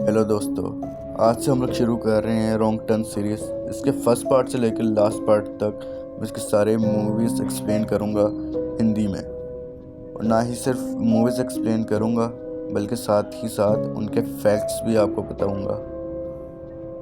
Hello दोस्तों, आज से हम लोग शुरू कर रहे हैं रॉन्ग टर्न सीरीज़। इसके फर्स्ट पार्ट से लेकर लास्ट पार्ट तक मैं इसके सारे मूवीज़ एक्सप्लेन करूंगा हिंदी में। और ना ही सिर्फ मूवीज़ एक्सप्लेन करूंगा बल्कि साथ ही साथ उनके फैक्ट्स भी आपको बताऊंगा।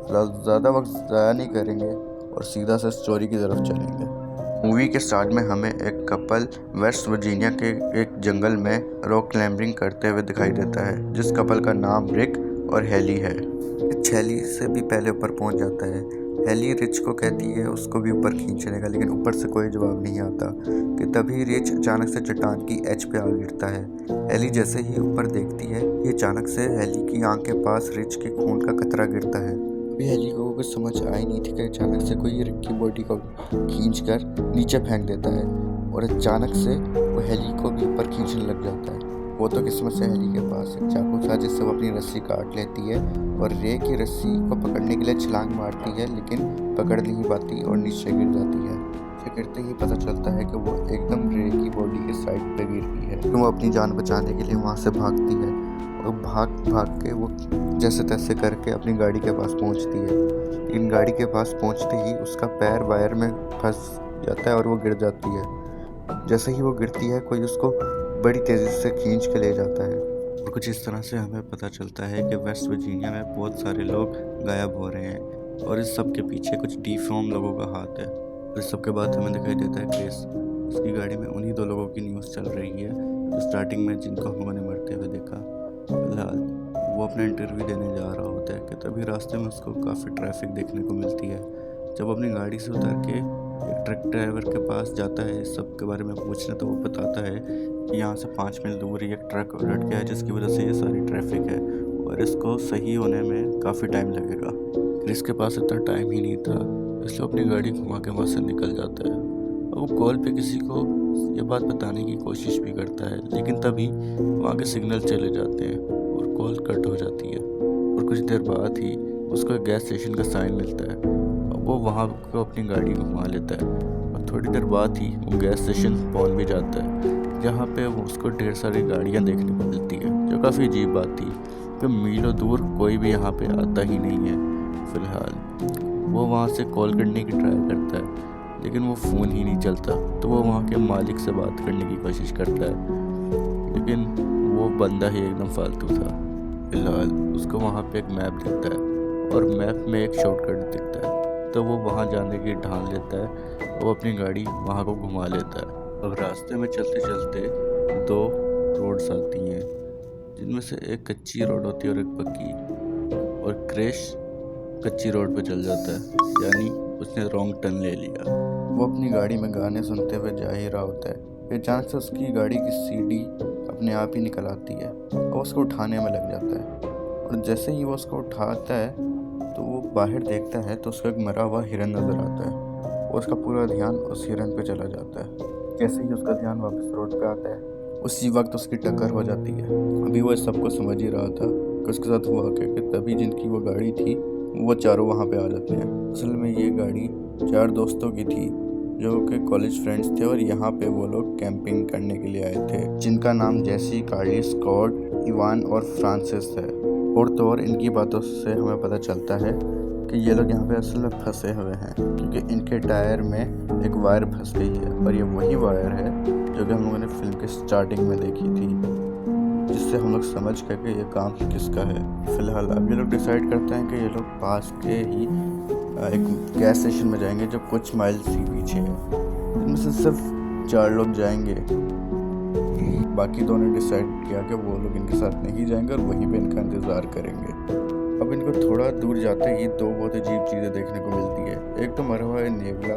फिलहाल ज़्यादा वक्त ज़ाया नहीं करेंगे और सीधा से स्टोरी की तरफ चलेंगे। मूवी के स्टार्ट में हमें एक कपल वेस्ट वर्जीनिया के एक जंगल में रॉक क्लाइंबिंग करते हुए दिखाई देता है, जिस कपल का नाम रिक और हेली है। रिच हेली से भी पहले ऊपर पहुंच जाता है। हेली रिच को कहती है उसको भी ऊपर खींचने का, लेकिन ऊपर से कोई जवाब नहीं आता कि तभी रिच अचानक से चट्टान की एज पे आ गिरता है। हेली जैसे ही ऊपर देखती है, ये अचानक से हेली की आंख के पास रिच के खून का कतरा गिरता है। अभी हेली को कुछ समझ आई नहीं थी कि अचानक से कोई रिक की बॉडी को खींचकर नीचे फेंक देता है और अचानक से वो हेली को भी ऊपर खींचने लग जाता है। वो तो किस्मत से हेली के पास एक चाकू था जिससे वो अपनी रस्सी काट लेती है और रे की रस्सी को पकड़ने के लिए छलांग मारती है, लेकिन पकड़ नहीं पाती और नीचे गिर जाती है। फिर गिरते ही पता चलता है कि वो एकदम रे की बॉडी के साइड पे गिर गई है। तो वो अपनी जान बचाने के लिए वहाँ से भागती है और भाग के वो जैसे तैसे करके अपनी गाड़ी के पास पहुँचती है। लेकिन गाड़ी के पास पहुँचते ही उसका पैर वायर में फंस जाता है और वो गिर जाती है। जैसे ही वो गिरती है, कोई उसको बड़ी तेज़ी से खींच के ले जाता है और कुछ इस तरह से हमें पता चलता है कि वेस्ट वर्जीनिया में बहुत सारे लोग गायब हो रहे हैं और इस सब के पीछे कुछ डिफॉर्म लोगों का हाथ है। और इस सब के बाद हमें दिखाई देता है क्रिस। उसकी गाड़ी में उन्हीं दो लोगों की न्यूज़ चल रही है जो स्टार्टिंग में जिनको हम लोगों ने मरते हुए देखा। फिलहाल वो अपना इंटरव्यू देने जा रहा होता है कि तभी रास्ते में उसको काफ़ी ट्रैफिक देखने को मिलती है। जब अपनी गाड़ी से उतर के एक ट्रक ड्राइवर के पास जाता है इस सब के बारे में पूछने, तो वो बताता है कि यहाँ से 5 मील दूर एक ट्रक उलट गया है जिसकी वजह से ये सारी ट्रैफिक है और इसको सही होने में काफ़ी टाइम लगेगा। क्रिस के पास इतना टाइम ही नहीं था, इसलिए अपनी गाड़ी घुमा के वहाँ से निकल जाता है और वो कॉल पे किसी को ये बात बताने की कोशिश भी करता है, लेकिन तभी वहाँ के सिग्नल चले जाते हैं और कॉल कट हो जाती है। और कुछ देर बाद ही उसको एक गैस स्टेशन का साइन मिलता है और वो वहाँ को अपनी गाड़ी घुमा लेता है और थोड़ी देर बाद ही वो गैस स्टेशन पहुँच भी जाता है, जहाँ पे उसको ढेर सारी गाड़ियाँ देखने को मिलती है, जो काफ़ी अजीब बात थी कि मीलों दूर कोई भी यहाँ पे आता ही नहीं है। फिलहाल वो वहाँ से कॉल करने की ट्राई करता है, लेकिन वो फ़ोन ही नहीं चलता। तो वो वहाँ के मालिक से बात करने की कोशिश करता है, लेकिन वो बंदा ही एकदम फालतू था। फिलहाल उसको वहाँ पे एक मैप दिखता है और मैप में एक शॉर्टकट दिखता है, तो वो वहाँ जाने की ठान लेता है। वो अपनी गाड़ी वहाँ को घुमा लेता है। अब रास्ते में चलते चलते 2 रोड्स आती हैं, जिनमें से एक कच्ची रोड होती है और एक पक्की, और क्रिस कच्ची रोड पे चल जाता है, यानी उसने रॉन्ग टर्न ले लिया। वो अपनी गाड़ी में गाने सुनते हुए जा ही रहा होता है कि अचानक से उसकी गाड़ी की सीढ़ी अपने आप ही निकल आती है और उसको उठाने में लग जाता है। और जैसे ही वो उसको उठाता है तो वो बाहर देखता है तो उसको एक मरा हुआ हिरन नज़र आता है और उसका पूरा ध्यान उस हिरन पे चला जाता है। जैसे ही उसका ध्यान वापस रोड पे आता है, उसी वक्त उसकी टक्कर हो जाती है। अभी वो सबको समझ ही रहा था कि उसके साथ हुआ क्या, कि तभी जिनकी वो गाड़ी थी वो चारों वहाँ पे आ जाते हैं। असल में ये गाड़ी 4 दोस्तों की थी जो कि कॉलेज फ्रेंड्स थे और यहाँ पे वो लोग कैंपिंग करने के लिए आए थे, जिनका नाम जैसी, कार्ली, स्कॉट, इवान और फ्रांसिस है। और तो और इनकी बातों से हमें पता चलता है कि ये लोग यहाँ पे असल में फंसे हुए हैं, क्योंकि इनके टायर में एक वायर फंस गई है और ये वही वायर है जो कि हम लोगों ने फिल्म के स्टार्टिंग में देखी थी, जिससे हम लोग समझ गए कि ये काम किसका है। फिलहाल अब ये लोग डिसाइड करते हैं कि ये लोग पास के ही एक गैस स्टेशन में जाएंगे जो कुछ माइल्स ही पीछे है। इनमें से सिर्फ 4 लोग जाएंगे, बाकी दोनों ने डिसाइड किया कि वो लोग इनके साथ नहीं जाएंगे और वहीं पे इनका इंतज़ार करेंगे। अब इनको थोड़ा दूर जाते ही 2 बहुत अजीब चीज़ें देखने को मिलती है। एक तो मरा हुआ है नेवला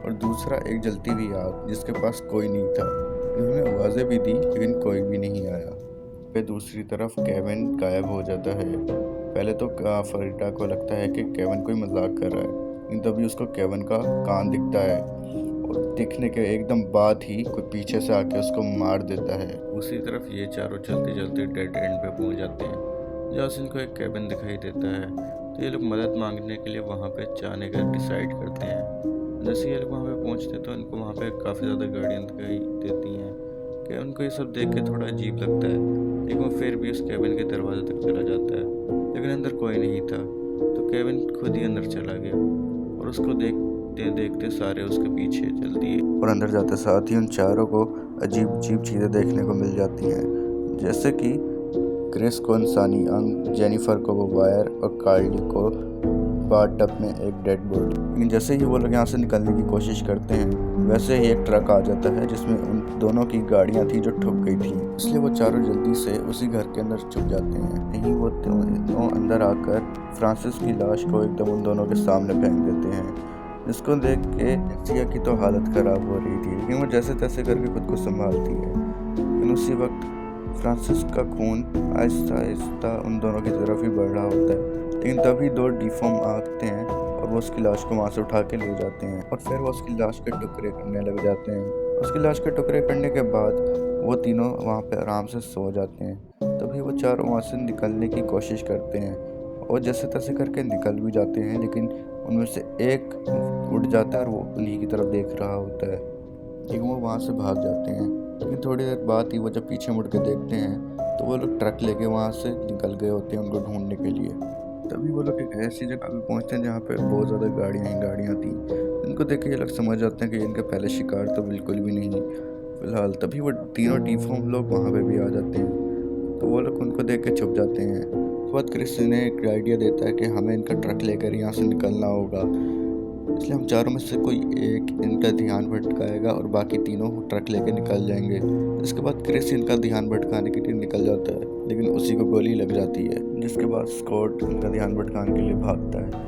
और दूसरा एक जलती हुई आग जिसके पास कोई नहीं था। इन्होंने आवाज़ें भी दी लेकिन कोई भी नहीं आया। फिर दूसरी तरफ केविन गायब हो जाता है। पहले तो फरीदा को लगता है कि केविन कोई मजाक कर रहा है, लेकिन तभी उसको केविन का कान दिखता है और दिखने के एकदम बाद ही कोई पीछे से आके उसको मार देता है। दूसरी तरफ ये चारों चलते चलते डेड एंड पे पहुंच जाते हैं, जहाँ से इनको एक केबिन दिखाई देता है। तो ये लोग मदद मांगने के लिए वहाँ पे जाने का डिसाइड करते हैं। जैसे ये लोग वहाँ पे पहुँचते तो इनको वहाँ पे काफ़ी ज़्यादा गाड़ियाँ दिखाई देती हैं कि उनको ये सब देख के थोड़ा अजीब लगता है, लेकिन वो फिर भी उस केबिन के दरवाजे तक चला जाता है लेकिन अंदर कोई नहीं था। तो केविन खुद ही अंदर चला गया और उसको देखते देखते सारे उसके पीछे चल दिए। और अंदर जाते साथ ही उन चारों को अजीब अजीब चीज़ें देखने को मिल जाती हैं, जैसे कि क्रिस को इंसानी अंग, जेनिफर को वो वायर और कार्ली को बाथटब में एक डेड बॉडी। लेकिन जैसे ही वो लोग यहाँ से निकलने की कोशिश करते हैं, वैसे ही एक ट्रक आ जाता है जिसमें उन दोनों की गाड़ियाँ थी जो ठुक गई थी। इसलिए वो चारों जल्दी से उसी घर के अंदर छुप जाते हैं। यहीं वो दोनों अंदर आकर फ्रांसिस की लाश को एकदम उन दोनों के सामने फेंक देते हैं, जिसको देख के एक्सिया की तो हालत ख़राब हो रही थी, लेकिन वो जैसे तैसे करके खुद को संभालती है। लेकिन उसी वक्त फ्रांसिस का खून आहिस्ता आहिस्ता उन दोनों की तरफ ही बढ़ रहा होता है। लेकिन तभी दो डिफॉर्म आते हैं और वो उसकी लाश को वहाँ से उठा के ले जाते हैं और फिर वो उसकी लाश के टुकड़े करने लग जाते हैं। उसकी लाश के टुकड़े करने के बाद वो तीनों वहाँ पे आराम से सो जाते हैं। तभी वो चारों वहाँ से निकलने की कोशिश करते हैं और जैसे तैसे करके निकल भी जाते हैं, लेकिन उनमें से एक उठ जाता है और वो उन्हीं की तरफ देख रहा होता है, लेकिन वो वहाँ से भाग जाते हैं। लेकिन थोड़ी देर बाद ही वो जब पीछे मुड़ के देखते हैं तो वो लोग ट्रक लेके वहाँ से निकल गए होते हैं उनको ढूंढने के लिए। तभी वो लोग एक ऐसी जगह पे पहुँचते हैं जहाँ पे बहुत ज़्यादा गाड़ियाँ थी। इनको देख के ये लोग समझ जाते हैं कि इनका पहले शिकार तो बिल्कुल भी नहीं फिलहाल। तभी वो तीनों टीफॉर्म लोग वहाँ पे भी आ जाते हैं, तो वो लोग उनको देख के छुप जाते हैं। उसके बाद क्रिस ने एक आइडिया देता है कि हमें इनका ट्रक लेकर यहाँ से निकलना होगा, इसलिए हम चारों में से कोई एक इनका ध्यान भटकाएगा और बाकी तीनों ट्रक लेके निकल जाएंगे। इसके बाद क्रिस इनका ध्यान भटकाने के लिए निकल जाता है, लेकिन उसी को गोली लग जाती है, जिसके बाद स्कॉट इनका ध्यान भटकाने के लिए भागता है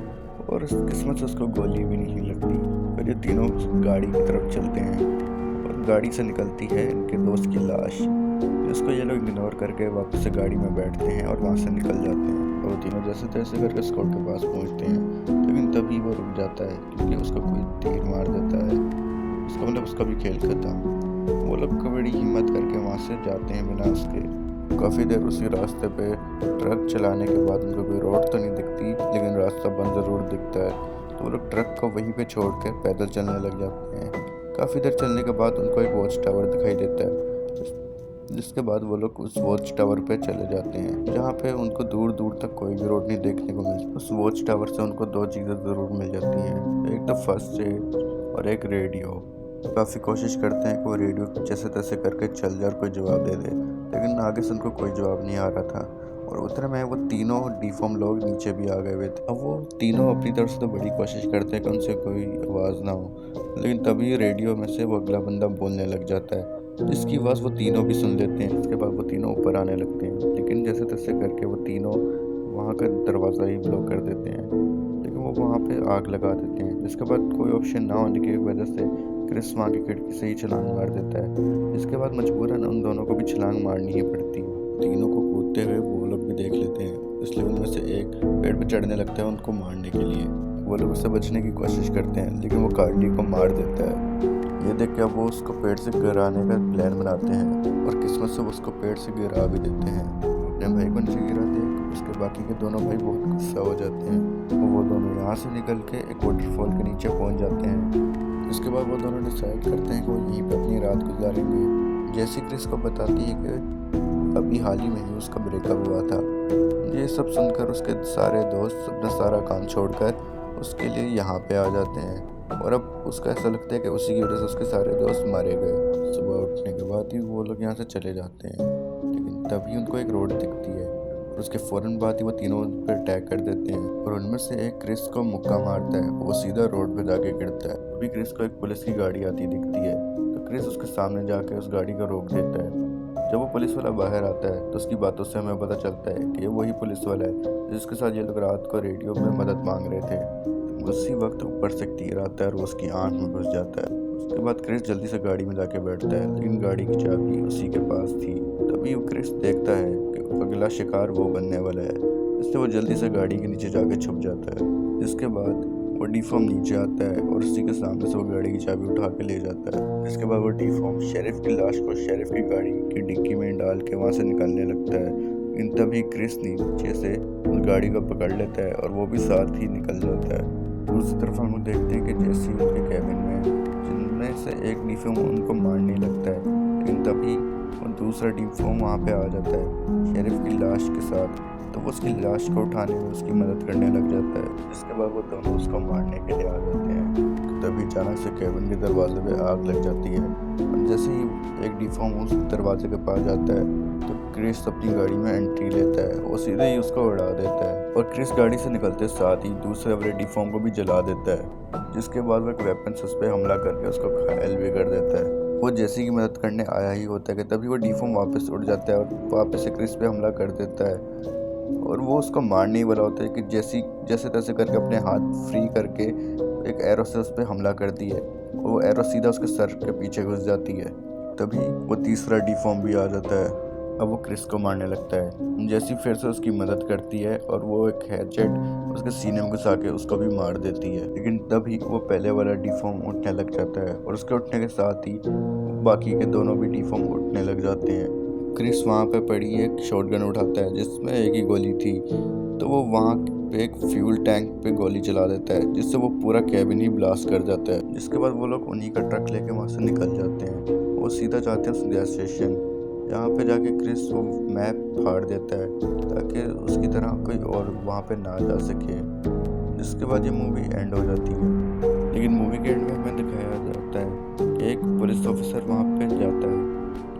और किस्मत से उसको गोली भी नहीं लगती। फिर ये तीनों गाड़ी की तरफ चलते हैं और गाड़ी से निकलती है इनके दोस्त की लाश, जिसको ये लोग इग्नोर करके वापस से गाड़ी में बैठते हैं और वहाँ से निकल जाते हैं। और वो तीनों जैसे तैसे करके स्कॉट के पास पहुँचते हैं, लेकिन तभी वो रुक जाता है क्योंकि उसको कोई तीर मार देता है। उसका मतलब उसका भी खेल खत्म। वो लोग बड़ी हिम्मत करके वहाँ से जाते हैं बिना उसके। काफ़ी देर उसी रास्ते पे ट्रक चलाने के बाद उनको कोई रोड तो नहीं दिखती, लेकिन रास्ता बंद ज़रूर दिखता है। तो वो लोग ट्रक को वहीं पे छोड़ कर पैदल चलने लग जाते हैं। काफ़ी देर चलने के बाद उनको एक वॉच टावर दिखाई देता है, जिसके बाद वो लोग उस वॉच टावर पे चले जाते हैं, जहाँ पे उनको दूर दूर तक कोई भी रोड नहीं देखने को मिलती। उस वॉच टावर से उनको दो चीज़ें ज़रूर मिल जाती हैं, एक तो फर्स्ट एड और एक रेडियो। काफ़ी कोशिश करते हैं कि वो रेडियो जैसे तैसे करके चल जाए और कोई जवाब दे दे, लेकिन आगे से उनको कोई जवाब नहीं आ रहा था। और उतने में वो तीनों डिफॉर्म लोग नीचे भी आ गए हुए थे। अब वो तीनों अपनी तरफ से तो बड़ी कोशिश करते हैं कि उनसे कोई आवाज़ ना हो, लेकिन तभी रेडियो में से वो अगला बंदा बोलने लग जाता है, जिसकी आवाज़ वो तीनों भी सुन लेते हैं। इसके बाद वो तीनों ऊपर आने लगते हैं, लेकिन जैसे तैसे करके वो तीनों वहाँ का दरवाज़ा ही ब्लॉक कर देते हैं, लेकिन वो वहाँ पे आग लगा देते हैं। जिसके बाद कोई ऑप्शन ना होने की वजह से क्रिस वहाँ की खिड़की से ही छलांग मार देता है। इसके बाद मजबूरन उन दोनों को भी छलांग मारनी ही पड़ती है। तीनों को कूदते हुए वो लोग भी देख लेते हैं, इसलिए उनमें से एक पेड़ पर चढ़ने लगता है उनको मारने के लिए। वो लोग उससे बचने की कोशिश करते हैं, लेकिन वो कार्डी को मार देता है। ये देख के अब वो उसको पेड़ से गिराने का प्लान बनाते हैं और किस्मत से वो उसको पेड़ से गिरा भी देते हैं। अपने भाई को नीचे गिरा देख उसके बाकी के दोनों भाई बहुत गुस्सा हो जाते हैं और वो दोनों यहाँ से निकल के एक वाटरफॉल के नीचे पहुँच जाते हैं। इसके बाद वो दोनों डिसाइड करते हैं कि वो यहीं पर अपनी रात गुजारेंगे। जैसी क्रिस को बताती है कि अभी हाल ही में ही उसका ब्रेकअप हुआ था। ये सब सुनकर उसके सारे दोस्त अपना सारा काम छोड़कर उसके लिए यहाँ पे आ जाते हैं और अब उसका ऐसा लगता है कि उसी की वजह से उसके सारे दोस्त मारे गए। सुबह उठने के बाद ही वो लोग यहाँ से चले जाते हैं, लेकिन तभी उनको एक रोड दिखती है और उसके फ़ौरन बाद ही वो तीनों उन पर अटैक कर देते हैं और उनमें से एक क्रिस को मुक्का मारता है। वो सीधा रोड पे जाके गिरता है। अभी क्रिस को एक पुलिस की गाड़ी आती दिखती है, तो क्रिस उसके सामने जाके उस गाड़ी को रोक देता है। जब वो पुलिस वाला बाहर आता है तो उसकी बातों से हमें पता चलता है कि ये वही पुलिस वाला है जिसके साथ ये लोग रात को रेडियो में मदद मांग रहे थे। उसी वक्त ऊपर से तीर आता है और वो उसकी आंख में घुस जाता है। उसके बाद क्रिस जल्दी से गाड़ी में जाके बैठता है, लेकिन गाड़ी की चाबी उसी के पास थी। तभी वो क्रिस देखता है कि अगला शिकार वो बनने वाला है, इसलिए वो जल्दी से गाड़ी के नीचे जाके छुप जाता है। जिसके बाद वो डिफॉर्म नीचे आता है और उसी के सामने से वो गाड़ी की चाबी उठा के ले जाता है। इसके बाद वो डिफॉर्म शेरिफ की लाश को शेरिफ की गाड़ी की डिक्की में डाल के वहाँ से निकलने लगता है। इन तभी क्रिस नीचे से उस गाड़ी को पकड़ लेता है और वो भी साथ ही निकल जाता है। दूसरी तरफ हम लोग देखते हैं कि जैसी उनके कैबिन में जिनमें से एक डिफॉर्म उनको मारने लगता है, लेकिन तभी वो दूसरा डिफॉर्म वहाँ पे आ जाता है शेरिफ की लाश के साथ। तो वो उसकी लाश को उठाने में उसकी मदद करने लग जाता है। जिसके बाद वो दोनों उसको मारने के लिए आ जाते हैं। तभी अचानक से केविन के दरवाजे पे आग लग जाती है और जैसे ही एक डिफॉर्म उस दरवाजे के पास जाता है तो क्रिस अपनी गाड़ी में एंट्री लेता है और सीधे ही उसको उड़ा देता है और क्रिस गाड़ी से निकलते साथ ही दूसरे वाले डिफॉर्म को भी जला देता है। जिसके बाद वो एक वेपन से उस पर हमला करके उसको घायल भी कर देता है। वो जैसी की मदद करने आया ही होता है कि तभी वो डिफॉर्म वापस उड़ जाता है और वापस से क्रिस पे हमला कर देता है और वो उसको मारने ही वाला होता है कि जैसे तैसे करके अपने हाथ फ्री करके एक एरो से उस पर हमला करती है और वो एरो सीधा उसके सर के पीछे घुस जाती है। तभी वो तीसरा डिफॉर्म भी आ जाता है। अब वो क्रिस को मारने लगता है। जैसी फिर से उसकी मदद करती है और वो एक हैचेट उसके सीने में घुसा के उसको भी मार देती है। लेकिन तभी वो पहले वाला डिफॉर्म उठने लग जाता है और उसके उठने के साथ ही बाकी के दोनों भी डिफॉर्म उठने लग जाते हैं। क्रिस वहाँ पे पड़ी एक शॉटगन उठाता है जिसमें एक ही गोली थी, तो वो वहाँ पे एक फ्यूल टैंक पे गोली चला देता है जिससे वो पूरा कैबिन ही ब्लास्ट कर जाता है। जिसके बाद वो लोग उन्हीं का ट्रक लेके वहाँ से निकल जाते हैं। वो सीधा जाते हैं उस गैस स्टेशन। यहाँ पे जाके क्रिस वो मैप फाड़ देता है ताकि उसकी तरह कोई और वहाँ पे ना जा सके। जिसके बाद ये मूवी एंड हो जाती है। लेकिन मूवी के एंड में हमें दिखाया जाता है कि एक पुलिस ऑफिसर वहाँ पे जाता है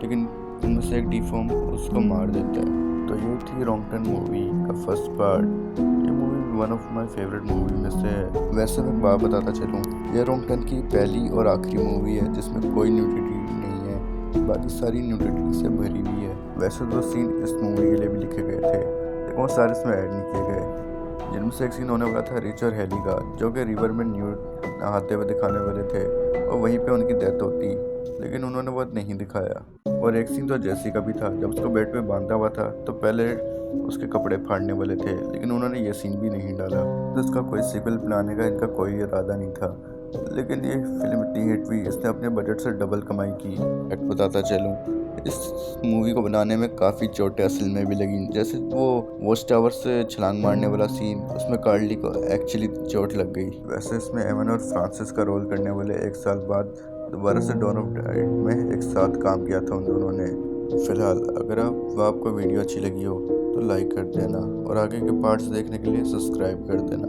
लेकिन उनमें से एक डिफॉर्म उसको मार देता है। तो ये थी रॉन्ग टर्न मूवी का फर्स्ट पार्ट। ये movie one of my favourite movie में से है। वैसे मैं बात बताता चलूँ, ये रॉन्ग टर्न की पहली और आखिरी मूवी है जिसमें कोई न्यूडिटी नहीं है, बाकी सारी न्यूडिटी से भरी हुई है। वैसे दो सीन इस मूवी के लिए भी लिखे गए थे लेकिन वो सारे इसमें ऐड नहीं किए गए, जिनमें से एक सीन होने वाला था रिच और हेली का, जो कि रिवर में न्यूड नहाते हुए दिखाने वाले थे और वहीं पे उनकी डेथ होती, लेकिन उन्होंने वो नहीं दिखाया। और एक सीन तो जैसी का भी था, जब उसको बेड पे बांधा हुआ था तो पहले उसके कपड़े फाड़ने वाले थे लेकिन उन्होंने ये सीन भी नहीं डाला। तो इसका कोई सीक्वल बनाने का इनका कोई इरादा नहीं था। लेकिन ये फिल्म इतनी हिट हुई, इसने अपने बजट से डबल कमाई की। एक बताता चलूँ, इस मूवी को बनाने में काफ़ी चोटें असल में भी लगी। जैसे वो वॉच टावर से छलांग मारने वाला सीन, उसमें कार्ली को एक्चुअली चोट लग गई। वैसे इसमें एमन और फ्रांसिस का रोल करने वाले 1 साल बाद दोबारा से डॉन ऑफ नाइट में एक साथ काम किया था उन दोनों ने। फिलहाल अगर आपको वीडियो अच्छी लगी हो तो लाइक कर देना और आगे के पार्ट्स देखने के लिए सब्सक्राइब कर देना।